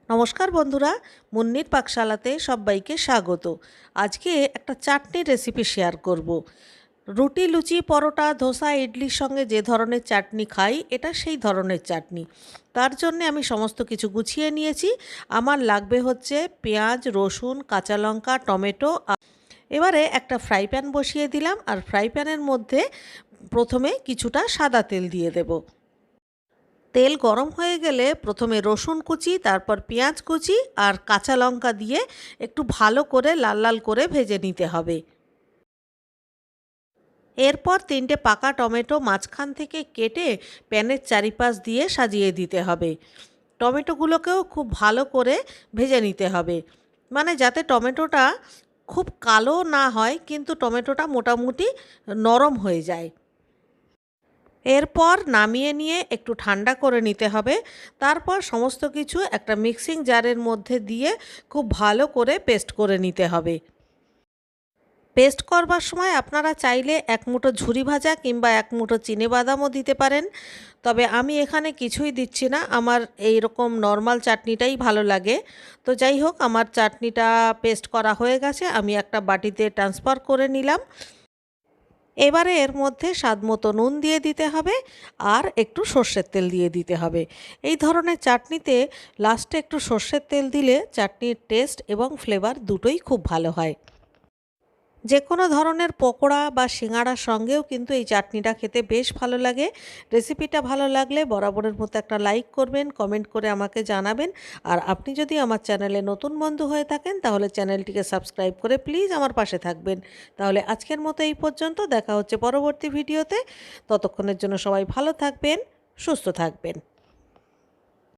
নমস্কার বন্ধুরা, মুন্নির পাকশালাতে সবাইকে স্বাগত। আজকে একটা চাটনির রেসিপি শেয়ার করব। রুটি, লুচি, পরোটা, ধোসা, ইডলির সঙ্গে যে ধরনের চাটনি খাই, এটা সেই ধরনের চাটনি। তার জন্যে আমি সমস্ত কিছু গুছিয়ে নিয়েছি। আমার লাগবে হচ্ছে পেঁয়াজ, রসুন, কাঁচা লঙ্কা, টমেটো। এবারে একটা ফ্রাই প্যান বসিয়ে দিলাম, আর ফ্রাই প্যানের মধ্যে প্রথমে কিছুটা সাদা তেল দিয়ে দেব। তেল গরম হয়ে গেলে প্রথমে রসুন কুচি, তারপর পেঁয়াজ কুচি আর কাঁচা লঙ্কা দিয়ে একটু ভালো করে লাল লাল করে ভেজে নিতে হবে। এরপর 3টে পাকা টমেটো মাঝখান থেকে কেটে প্যানের চারিপাশ দিয়ে সাজিয়ে দিতে হবে। টমেটোগুলোকেও খুব ভালো করে ভেজে নিতে হবে, মানে যাতে টমেটোটা খুব কালো না হয়, কিন্তু টমেটোটা মোটামুটি নরম হয়ে যায়। এরপর নামিয়ে নিয়ে একটু ঠান্ডা করে নিতে হবে। তারপর সমস্ত কিছু একটা মিক্সিং জারের মধ্যে দিয়ে খুব ভালো করে পেস্ট করে নিতে হবে। পেস্ট করবার সময় আপনারা চাইলে এক মুঠো ঝুরি ভাজা কিংবা এক মুঠো চিনেবাদামও দিতে পারেন, তবে আমি এখানে কিছুই দিচ্ছি না। আমার এই রকম নর্মাল চাটনিটাই ভালো লাগে। তো যাই হোক, আমার চাটনিটা পেস্ট করা হয়ে গেছে, আমি একটা বাটিতে ট্রান্সফার করে নিলাম। এবারে এর মধ্যে স্বাদমতো নুন দিয়ে দিতে হবে, আর একটু সর্ষের তেল দিয়ে দিতে হবে। এই ধরনের চাটনিতে লাস্টে একটু সর্ষের তেল দিলে চাটনির টেস্ট এবং ফ্লেভার দুটোই খুব ভালো হয়। যে কোনো ধরনের পকোড়া বা সিঙাড়ার সঙ্গেও কিন্তু এই চাটনিটা খেতে বেশ ভালো লাগে। রেসিপিটা ভালো লাগলে বরাবরের মতো একটা লাইক করবেন, কমেন্ট করে আমাকে জানাবেন। আর আপনি যদি আমার চ্যানেলে নতুন বন্ধু হয়ে থাকেন, তাহলে চ্যানেলটিকে সাবস্ক্রাইব করে প্লিজ আমার পাশে থাকবেন। তাহলে আজকের মতো এই পর্যন্ত, দেখা হচ্ছে পরবর্তী ভিডিওতে। ততক্ষণের জন্য সবাই ভালো থাকবেন, সুস্থ থাকবেন।